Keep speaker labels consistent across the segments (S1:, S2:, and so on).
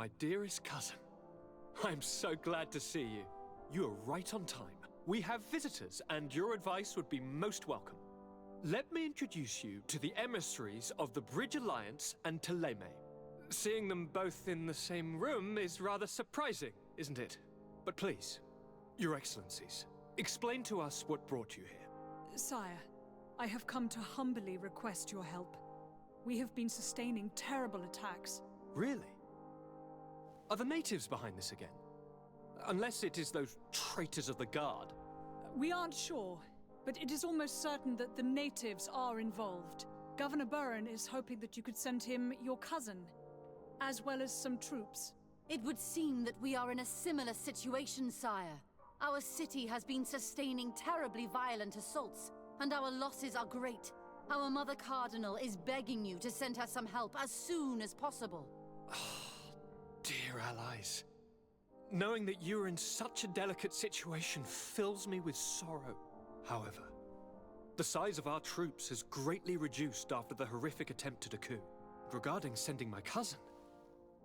S1: My dearest cousin, I'm so glad to see you. You are right on time. We have visitors, and your advice would be most welcome. Let me introduce you to the emissaries of the Bridge Alliance and Teleme. Seeing them both in the same room is rather surprising, isn't it? But please, Your Excellencies, explain to us what brought you here.
S2: Sire, I have come to humbly request your help. We have been sustaining terrible attacks.
S1: Really? Are the natives behind this again? Unless it is those traitors of the Guard.
S2: We aren't sure, but it is almost certain that the natives are involved. Governor Burren is hoping that you could send him your cousin, as well as some troops.
S3: It would seem that we are in a similar situation, sire. Our city has been sustaining terribly violent assaults, and our losses are great. Our Mother Cardinal is begging you to send her some help as soon as possible.
S1: Dear allies, knowing that you are in such a delicate situation fills me with sorrow. However, the size of our troops has greatly reduced after the horrific attempt at a coup. Regarding sending my cousin,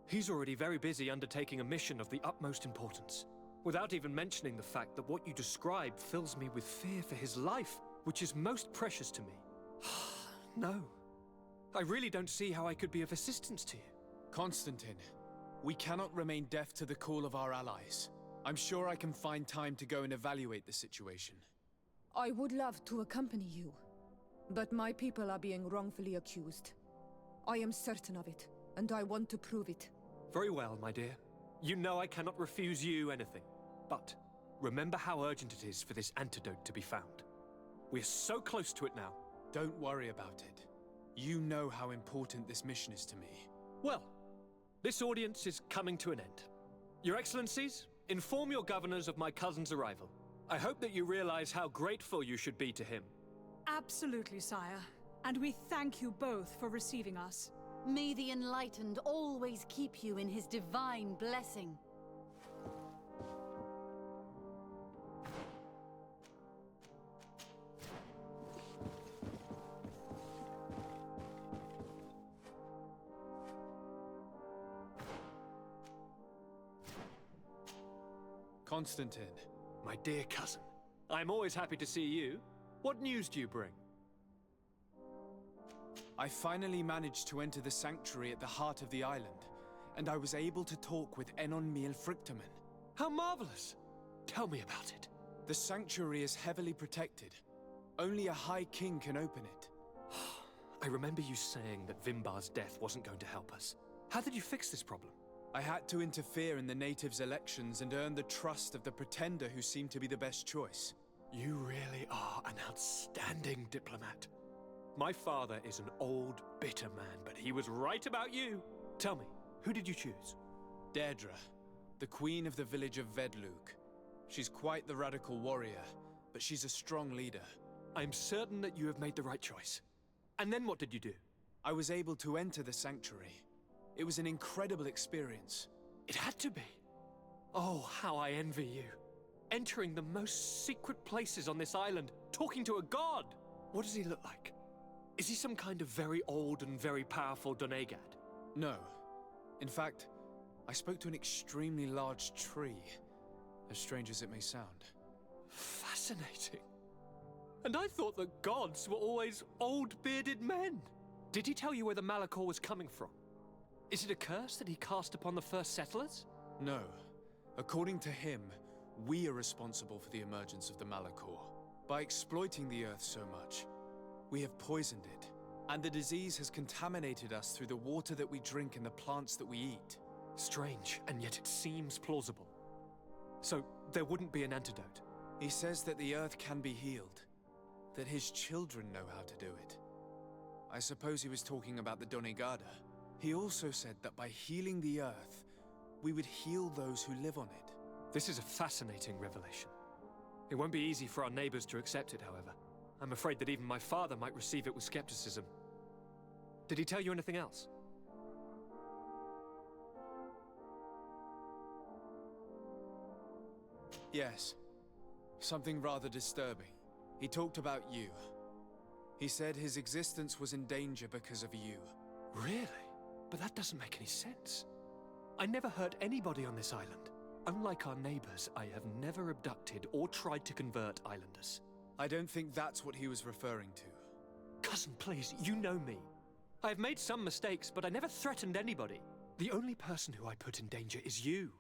S1: he's already very busy undertaking a mission of the utmost importance, without even mentioning the fact that what you describe fills me with fear for his life, which is most precious to me. No, I really don't see how I could be of assistance to you.
S4: Constantine, we cannot remain deaf to the call of our allies. I'm sure I can find time to go and evaluate the situation.
S5: I would love to accompany you, but my people are being wrongfully accused. I am certain of it, and I want to prove it.
S1: Very well, my dear. You know I cannot refuse you anything. But remember how urgent it is for this antidote to be found. We're so close to it now.
S4: Don't worry about it. You know how important this mission is to me.
S1: Well, this audience is coming to an end. Your Excellencies, inform your governors of my cousin's arrival. I hope that you realize how grateful you should be to him.
S2: Absolutely, sire. And we thank you both for receiving us.
S3: May the Enlightened always keep you in his divine blessing.
S4: Constantine.
S1: My dear cousin, I'm always happy to see you. What news do you bring?
S4: I finally managed to enter the sanctuary at the heart of the island, and I was able to talk with Enon Miel Frichtemann.
S1: How marvelous! Tell me about it.
S4: The sanctuary is heavily protected. Only a High King can open it.
S1: I remember you saying that Vimbar's death wasn't going to help us. How did you fix this problem?
S4: I had to interfere in the natives' elections and earn the trust of the pretender who seemed to be the best choice.
S1: You really are an outstanding diplomat. My father is an old, bitter man, but he was right about you. Tell me, who did you choose?
S4: Deirdre, the queen of the village of Vedluk. She's quite the radical warrior, but she's a strong leader.
S1: I'm certain that you have made the right choice. And then what did you do?
S4: I was able to enter the sanctuary. It was an incredible experience.
S1: It had to be. Oh, how I envy you. Entering the most secret places on this island, talking to a god. What does he look like? Is he some kind of very old and very powerful Donegad?
S4: No. In fact, I spoke to an extremely large tree, as strange as it may sound.
S1: Fascinating. And I thought that gods were always old bearded men. Did he tell you where the Malachor was coming from? Is it a curse that he cast upon the first settlers?
S4: No. According to him, we are responsible for the emergence of the Malachor. By exploiting the Earth so much, we have poisoned it, and the disease has contaminated us through the water that we drink and the plants that we eat.
S1: Strange, and yet it seems plausible. So, there wouldn't be an antidote?
S4: He says that the Earth can be healed, that his children know how to do it. I suppose he was talking about the Donegada. He also said that by healing the Earth, we would heal those who live on it.
S1: This is a fascinating revelation. It won't be easy for our neighbors to accept it, however. I'm afraid that even my father might receive it with skepticism. Did he tell you anything else?
S4: Yes. Something rather disturbing. He talked about you. He said his existence was in danger because of you.
S1: Really? But that doesn't make any sense. I never hurt anybody on this island. Unlike our neighbors, I have never abducted or tried to convert islanders.
S4: I don't think that's what he was referring to.
S1: Cousin, please, you know me. I have made some mistakes, but I never threatened anybody. The only person who I put in danger is you.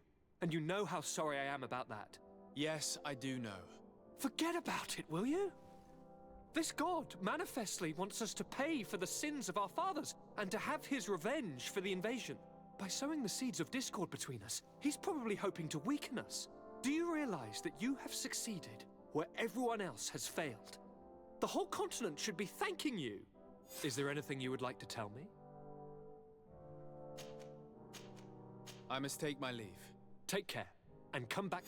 S1: And you know how sorry I am about that.
S4: Yes, I do know.
S1: Forget about it, will you? This god manifestly wants us to pay for the sins of our fathers and to have his revenge for the invasion. By sowing the seeds of discord between us, he's probably hoping to weaken us. Do you realize that you have succeeded where everyone else has failed? The whole continent should be thanking you. Is there anything you would like to tell me?
S4: I must take my leave.
S1: Take care, and come back.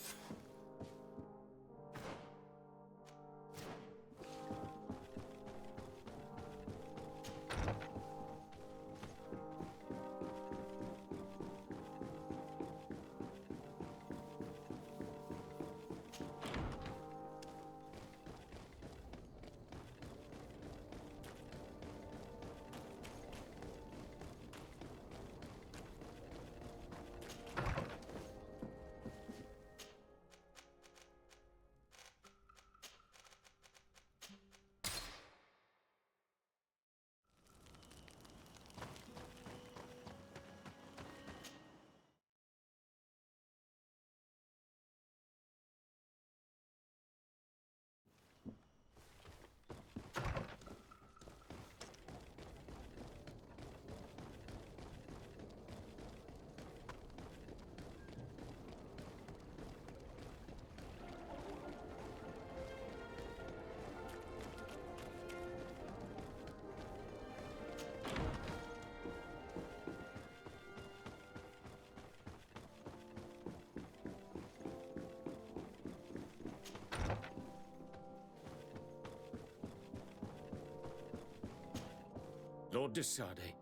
S6: Lord de Sade,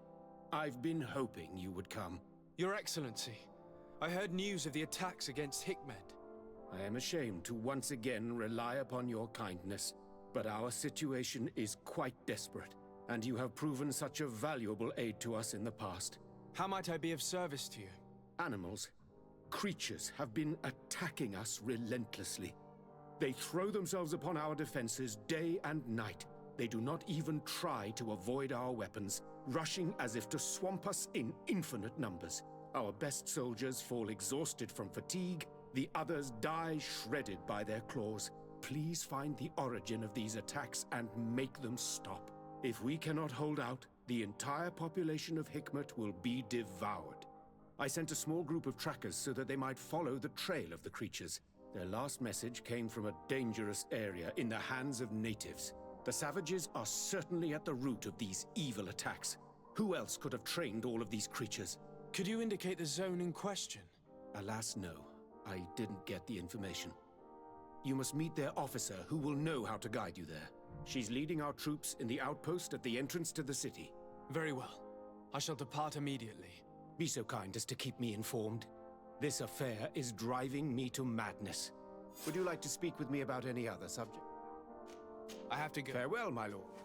S6: I've been hoping you would come.
S4: Your Excellency, I heard news of the attacks against Hikmet.
S6: I am ashamed to once again rely upon your kindness, but our situation is quite desperate, and you have proven such a valuable aid to us in the past.
S4: How might I be of service to you?
S6: Animals, creatures have been attacking us relentlessly. They throw themselves upon our defenses day and night. They do not even try to avoid our weapons, rushing as if to swamp us in infinite numbers. Our best soldiers fall exhausted from fatigue, the others die shredded by their claws. Please find the origin of these attacks and make them stop. If we cannot hold out, the entire population of Hikmet will be devoured. I sent a small group of trackers so that they might follow the trail of the creatures. Their last message came from a dangerous area in the hands of natives. The savages are certainly at the root of these evil attacks. Who else could have trained all of these creatures?
S4: Could you indicate the zone in question?
S6: Alas, no. I didn't get the information. You must meet their officer, who will know how to guide you there. She's leading our troops in the outpost at the entrance to the city.
S4: Very well. I shall depart immediately.
S6: Be so kind as to keep me informed. This affair is driving me to madness. Would you like to speak with me about any other subject?
S4: I have to go.
S6: Farewell, my lord.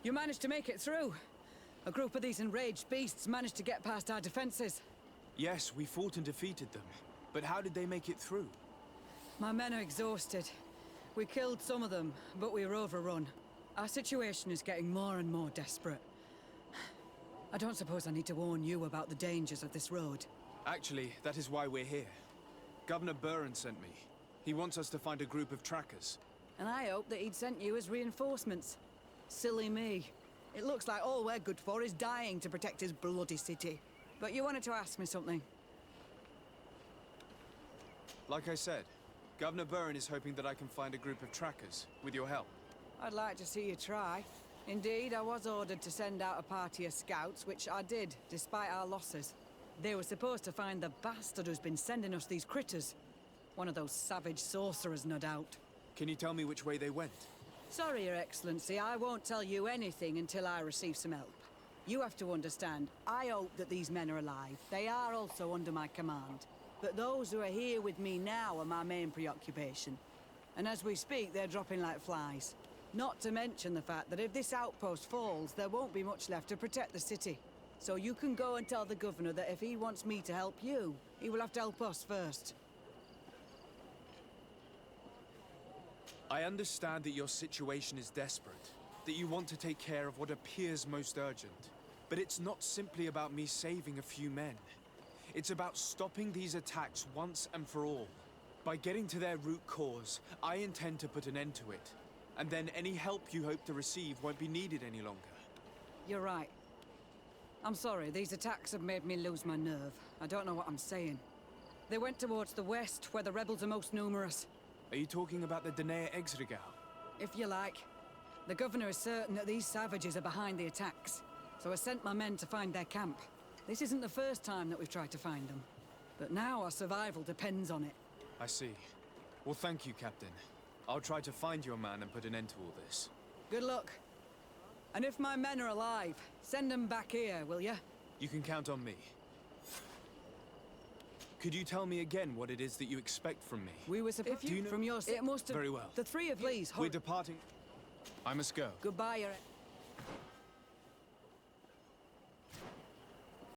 S7: You managed to make it through. A group of these enraged beasts managed to get past our defenses.
S4: Yes, we fought and defeated them. But how did they make it through?
S7: My men are exhausted. We killed some of them, but we were overrun. Our situation is getting more and more desperate. I don't suppose I need to warn you about the dangers of this road.
S4: Actually, that is why we're here. Governor Buren sent me. He wants us to find a group of trackers.
S7: And I hope that he'd sent you as reinforcements. Silly me. It looks like all we're good for is dying to protect his bloody city. But you wanted to ask me something.
S4: Like I said, Governor Buren is hoping that I can find a group of trackers, with your help.
S7: I'd like to see you try. Indeed, I was ordered to send out a party of scouts, which I did, despite our losses. They were supposed to find the bastard who's been sending us these critters. One of those savage sorcerers, no doubt.
S4: Can you tell me which way they went?
S7: Sorry, Your Excellency, I won't tell you anything until I receive some help. You have to understand, I hope that these men are alive. They are also under my command. But those who are here with me now are my main preoccupation. And as we speak, they're dropping like flies. Not to mention the fact that if this outpost falls, there won't be much left to protect the city. So you can go and tell the governor that if he wants me to help you, he will have to help us first.
S4: I understand that your situation is desperate, that you want to take care of what appears most urgent. But it's not simply about me saving a few men. It's about stopping these attacks once and for all. By getting to their root cause, I intend to put an end to it. And then any help you hope to receive won't be needed any longer.
S7: You're right. I'm sorry, these attacks have made me lose my nerve. I don't know what I'm saying. They went towards the west, where the rebels are most numerous.
S4: Are you talking about the Danae Exregal?
S7: If you like. The governor is certain that these savages are behind the attacks, so I sent my men to find their camp. This isn't the first time that we've tried to find them, but now our survival depends on it.
S4: I see. Well, thank you, Captain. I'll try to find your man and put an end to all this.
S7: Good luck. And if my men are alive, send them back here, will you?
S4: You can count on me. Could you tell me again what it is that you expect from me?
S7: We were supposed
S4: Do you know-
S7: from your... It must have...
S4: Very well.
S7: The three of... Please,
S4: We're departing. I must go.
S7: Goodbye, Your...